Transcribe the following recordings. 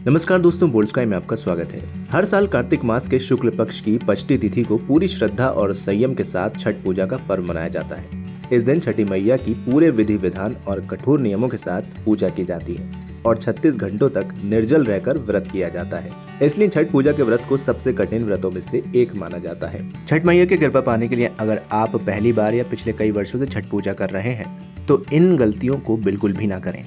नमस्कार दोस्तों, bold sky में आपका स्वागत है। हर साल कार्तिक मास के शुक्ल पक्ष की पचती तिथि को पूरी श्रद्धा और संयम के साथ छठ पूजा का पर्व मनाया जाता है। इस दिन छठी मैया की पूरे विधि विधान और कठोर नियमों के साथ पूजा की जाती है और 36 घंटों तक निर्जल रहकर व्रत किया जाता है। इसलिए छठ पूजा के व्रत को सबसे कठिन व्रतों में से एक माना जाता है। छठ मैया की कृपा पाने के लिए अगर आप पहली बार या पिछले कई वर्षों से छठ पूजा कर रहे हैं तो इन गलतियों को बिल्कुल भी ना करें।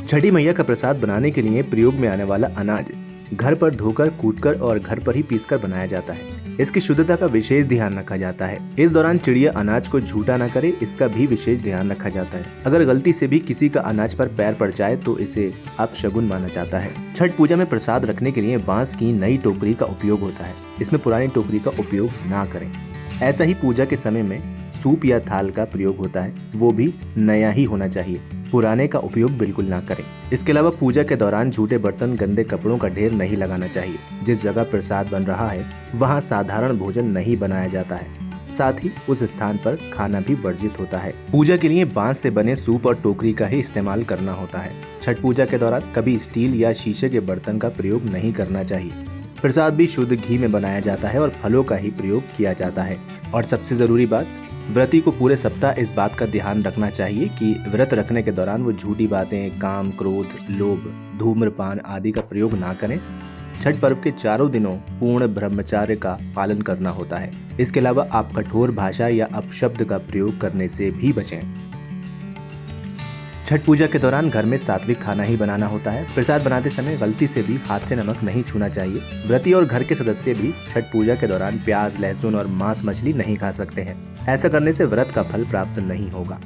छठी मैया का प्रसाद बनाने के लिए प्रयोग में आने वाला अनाज घर पर धोकर, कूटकर और घर पर ही पीसकर बनाया जाता है। इसकी शुद्धता का विशेष ध्यान रखा जाता है। इस दौरान चिड़िया अनाज को झूठा न करे, इसका भी विशेष ध्यान रखा जाता है। अगर गलती से भी किसी का अनाज पर पैर पड़ जाए तो इसे अपशगुन माना जाता है। छठ पूजा में प्रसाद रखने के लिए बांस की नई टोकरी का उपयोग होता है। इसमें पुरानी टोकरी का उपयोग ना करें। ऐसा ही पूजा के समय में सूप या थाल का प्रयोग होता है, वो भी नया ही होना चाहिए। पुराने का उपयोग बिल्कुल ना करें। इसके अलावा पूजा के दौरान झूठे बर्तन, गंदे कपड़ों का ढेर नहीं लगाना चाहिए। जिस जगह प्रसाद बन रहा है वहाँ साधारण भोजन नहीं बनाया जाता है। साथ ही उस स्थान पर खाना भी वर्जित होता है। पूजा के लिए बांस से बने सूप और टोकरी का ही इस्तेमाल करना होता है। छठ पूजा के दौरान कभी स्टील या शीशे के बर्तन का प्रयोग नहीं करना चाहिए। प्रसाद भी शुद्ध घी में बनाया जाता है और फलों का ही प्रयोग किया जाता है। और सबसे जरूरी बात, व्रती को पूरे सप्ताह इस बात का ध्यान रखना चाहिए कि व्रत रखने के दौरान वो झूठी बातें, काम, क्रोध, लोभ, धूम्रपान आदि का प्रयोग ना करें। छठ पर्व के चारों दिनों पूर्ण ब्रह्मचर्य का पालन करना होता है। इसके अलावा आप कठोर भाषा या अपशब्द का प्रयोग करने से भी बचें। छठ पूजा के दौरान घर में सात्विक खाना ही बनाना होता है। प्रसाद बनाते समय गलती से भी हाथ से नमक नहीं छूना चाहिए। व्रती और घर के सदस्य भी छठ पूजा के दौरान प्याज, लहसुन और मांस मछली नहीं खा सकते हैं। ऐसा करने से व्रत का फल प्राप्त नहीं होगा।